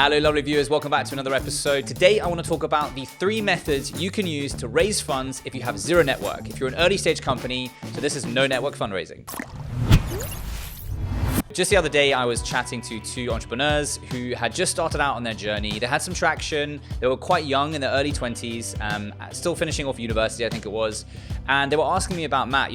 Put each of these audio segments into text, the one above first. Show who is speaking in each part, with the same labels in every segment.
Speaker 1: Hello lovely viewers, welcome back to another episode. Today I want to talk about the 3 methods you can use to raise funds if you have zero network. If you're an early stage company, so this is no network fundraising. Just the other day, I was chatting to 2 entrepreneurs who had just started out on their journey. They had some traction. They were quite young, in their early 20s, still finishing off university, I think it was. And they were asking me about, Matt,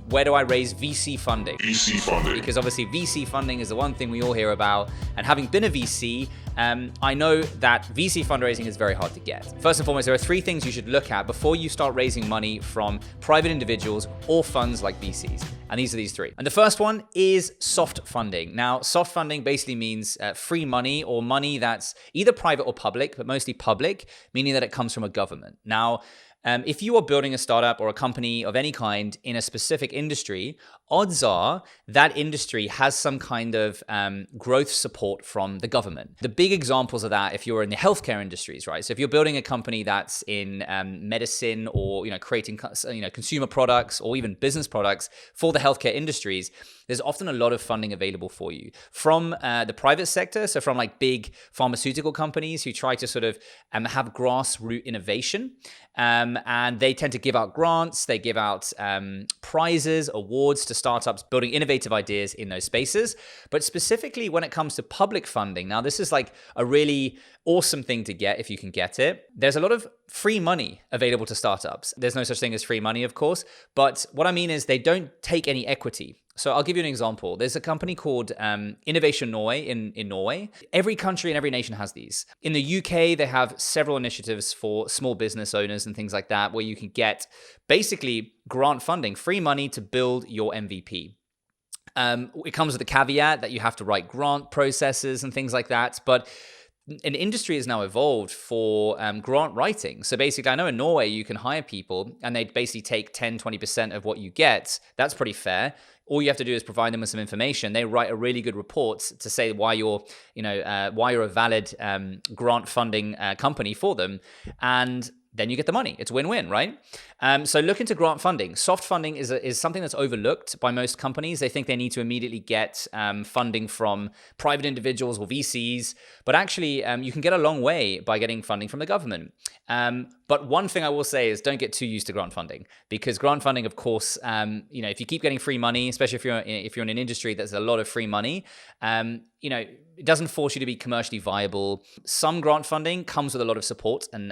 Speaker 1: where do I raise VC funding? Because obviously VC funding is the one thing we all hear about. And having been a VC, I know that VC fundraising is very hard to get. First and foremost, there are 3 things you should look at before you start raising money from private individuals or funds like VCs. And these are these 3. And the first one is soft funding. Now, soft funding basically means free money or money that's either private or public, but mostly public, meaning that it comes from a government. Now, if you are building a startup or a company of any kind in a specific industry, odds are that industry has some kind of growth support from the government. The big examples of that, if you're in the healthcare industries, right? So if you're building a company that's in medicine or creating consumer products or even business products for the healthcare industries, there's often a lot of funding available for you from the private sector. So from like big pharmaceutical companies who try to sort of have grassroots innovation. And they tend to give out grants, they give out prizes, awards to startups building innovative ideas in those spaces. But specifically when it comes to public funding, now this is like a really awesome thing to get if you can get it. There's a lot of free money available to startups. There's no such thing as free money, of course. But what I mean is they don't take any equity. So I'll give you an example. There's a company called Innovation Norway in Norway. Every country and every nation has these. In the UK, they have several initiatives for small business owners and things like that, where you can get basically grant funding, free money to build your MVP. It comes with a caveat that you have to write grant processes and things like that. But an industry has now evolved for grant writing. So basically, I know in Norway, you can hire people and they basically take 10, 20% of what you get. That's pretty fair. All you have to do is provide them with some information. They write a really good report to say why you're a valid grant funding company for them. And then you get the money. It's win-win, right? So look into grant funding. Soft funding is something that's overlooked by most companies. They think they need to immediately get funding from private individuals or VCs. But actually, you can get a long way by getting funding from the government. But one thing I will say is don't get too used to grant funding, because grant funding, of course, if you keep getting free money, especially if you're in an industry that's a lot of free money, it doesn't force you to be commercially viable. Some grant funding comes with a lot of support and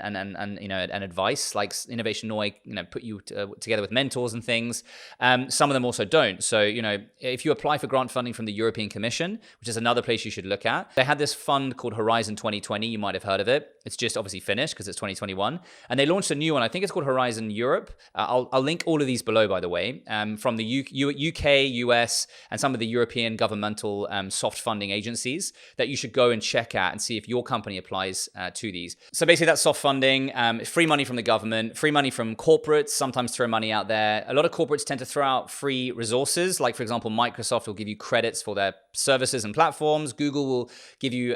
Speaker 1: advice, like Innovation Norway, put you together with mentors and things. Some of them also don't. So, if you apply for grant funding from the European Commission, which is another place you should look at, they had this fund called Horizon 2020. You might have heard of it. It's just obviously finished because it's 2021. And they launched a new one. I think it's called Horizon Europe. I'll link all of these below, by the way, from the UK, US, and some of the European governmental soft funding agencies that you should go and check out and see if your company applies to these. So basically that's soft funding, free money from the government, free money from corporates, sometimes throw money out there. A lot of corporates tend to throw out free resources. Like for example, Microsoft will give you credits for their services and platforms. Google will give you,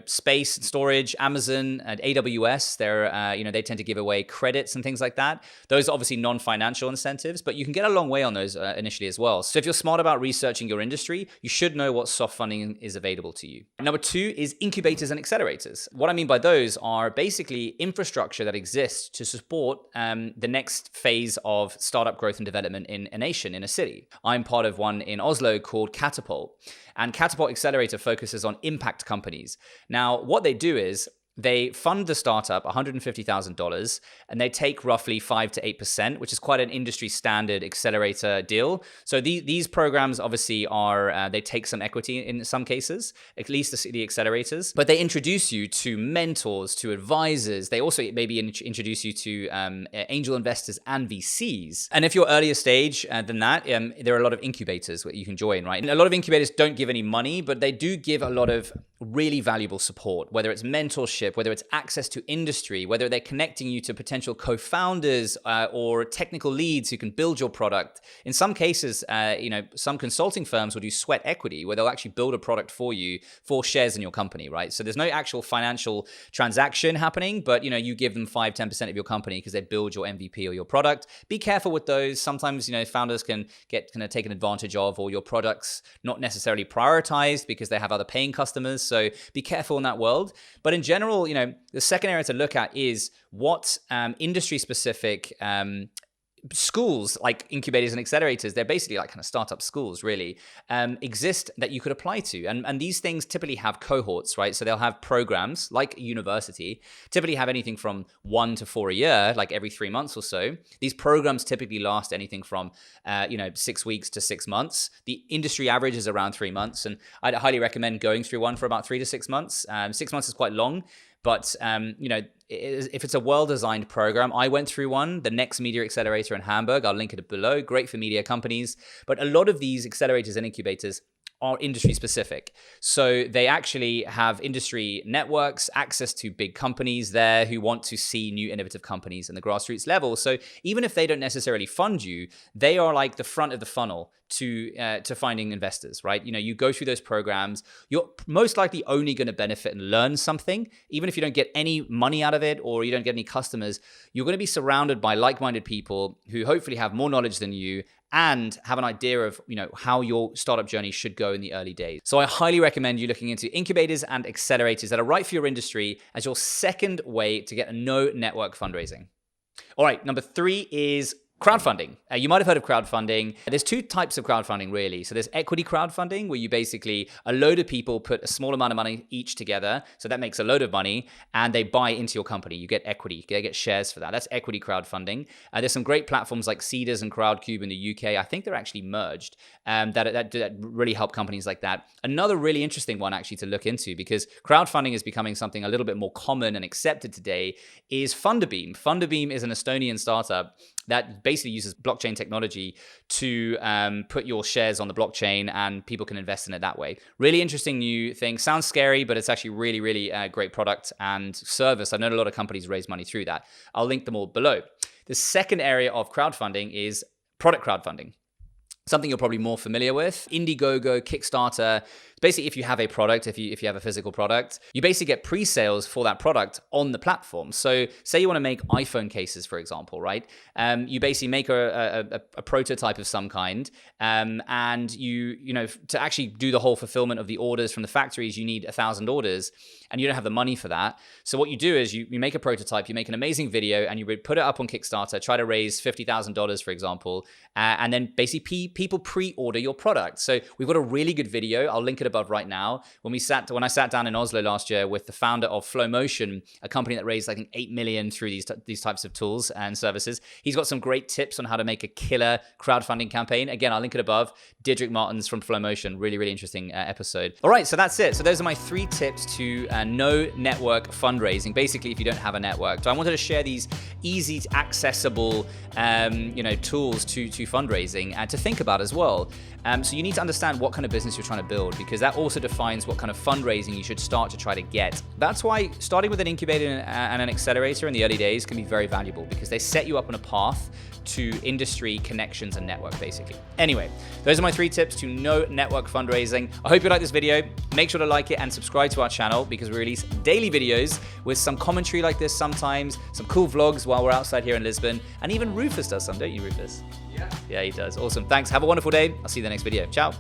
Speaker 1: space storage. Amazon and AWS, they tend to give away credits and things like that. Those are obviously non-financial incentives, but you can get a long way on those initially as well. So if you're smart about researching your industry, you should know what soft funding is available to you. Number 2 is incubators and accelerators. What I mean by those are basically infrastructure that exists to support the next phase of startup growth and development in a nation, in a city. I'm part of one in Oslo called Catapult. And Catapult Accelerator focuses on impact companies. Now, what they do is they fund the startup $150,000 and they take roughly 5 to 8%, which is quite an industry standard accelerator deal. So these programs obviously are, they take some equity in some cases, at least the accelerators, but they introduce you to mentors, to advisors. They also maybe introduce you to angel investors and VCs. And if you're earlier stage than that, there are a lot of incubators that you can join, right? And a lot of incubators don't give any money, but they do give a lot of really valuable support, whether it's mentorship, whether it's access to industry, whether they're connecting you to potential co-founders or technical leads who can build your product. In some cases, some consulting firms will do sweat equity, where they'll actually build a product for you for shares in your company, right? So there's no actual financial transaction happening, but you give them 5-10% of your company because they build your MVP or your product. Be careful with those. Sometimes founders can get kind of taken advantage of, or your product's not necessarily prioritized because they have other paying customers. So be careful in that world. But in general, the second area to look at is what industry specific schools like incubators and accelerators, they're basically like kind of startup schools really, exist that you could apply to. And these things typically have cohorts, right? So they'll have programs like a university, typically have anything from 1 to 4 a year, like every 3 months or so. These programs typically last anything from 6 weeks to 6 months. The industry average is around 3 months. And I'd highly recommend going through one for about 3 to 6 months. 6 months is quite long. But, if it's a well-designed program, I went through one, the Next Media Accelerator in Hamburg. I'll link it below. Great for media companies. But a lot of these accelerators and incubators are industry specific. So they actually have industry networks, access to big companies there who want to see new innovative companies in the grassroots level. So even if they don't necessarily fund you, they are like the front of the funnel to finding investors, right? You go through those programs, you're most likely only going to benefit and learn something. Even if you don't get any money out of it or you don't get any customers, you're going to be surrounded by like-minded people who hopefully have more knowledge than you and have an idea of how your startup journey should go in the early days. So I highly recommend you looking into incubators and accelerators that are right for your industry as your second way to get a no network fundraising. All right, number 3 is crowdfunding. You might have heard of crowdfunding. There's 2 types of crowdfunding, really. So there's equity crowdfunding, where you basically, a load of people put a small amount of money each together. So that makes a load of money and they buy into your company. You get equity, they get shares for that. That's equity crowdfunding. There's some great platforms like seedrs and crowdcube in the UK. I think they're actually merged that really help companies like that. Another really interesting one actually to look into, because crowdfunding is becoming something a little bit more common and accepted today, is Funderbeam. Funderbeam is an Estonian startup that basically uses blockchain technology to put your shares on the blockchain and people can invest in it that way. Really interesting new thing. Sounds scary, but it's actually really, really great product and service. I've known a lot of companies raise money through that. I'll link them all below. The second area of crowdfunding is product crowdfunding. Something you're probably more familiar with. Indiegogo, Kickstarter. Basically, if you have a product, if you have a physical product, you basically get pre-sales for that product on the platform. So say you want to make iPhone cases, for example, right? You basically make a prototype of some kind, and to actually do the whole fulfillment of the orders from the factories, you need 1,000 orders, and you don't have the money for that. So what you do is you make a prototype, you make an amazing video, and you put it up on Kickstarter, try to raise $50,000, for example, and then basically people pre-order your product. So we've got a really good video. I'll link it above right now. When I sat down in Oslo last year with the founder of Flowmotion, a company that raised like 8 million through these types of tools and services. He's got some great tips on how to make a killer crowdfunding campaign. Again, I'll link it above. Didrik Martens from Flowmotion. Really, really interesting episode. All right, so that's it. So those are my 3 tips to no network fundraising. Basically, if you don't have a network. So I wanted to share these easy, accessible, tools to fundraising and to think about as well. So you need to understand what kind of business you're trying to build, because that also defines what kind of fundraising you should start to try to get. That's why starting with an incubator and an accelerator in the early days can be very valuable, because they set you up on a path to industry connections and network, basically. Anyway, those are my 3 tips to no network fundraising. I hope you like this video. Make sure to like it and subscribe to our channel, because we release daily videos with some commentary like this sometimes, some cool vlogs while we're outside here in Lisbon, and even Rufus does some, don't you, Rufus? Yeah, he does. Awesome. Thanks. Have a wonderful day. I'll see you in the next video. Ciao.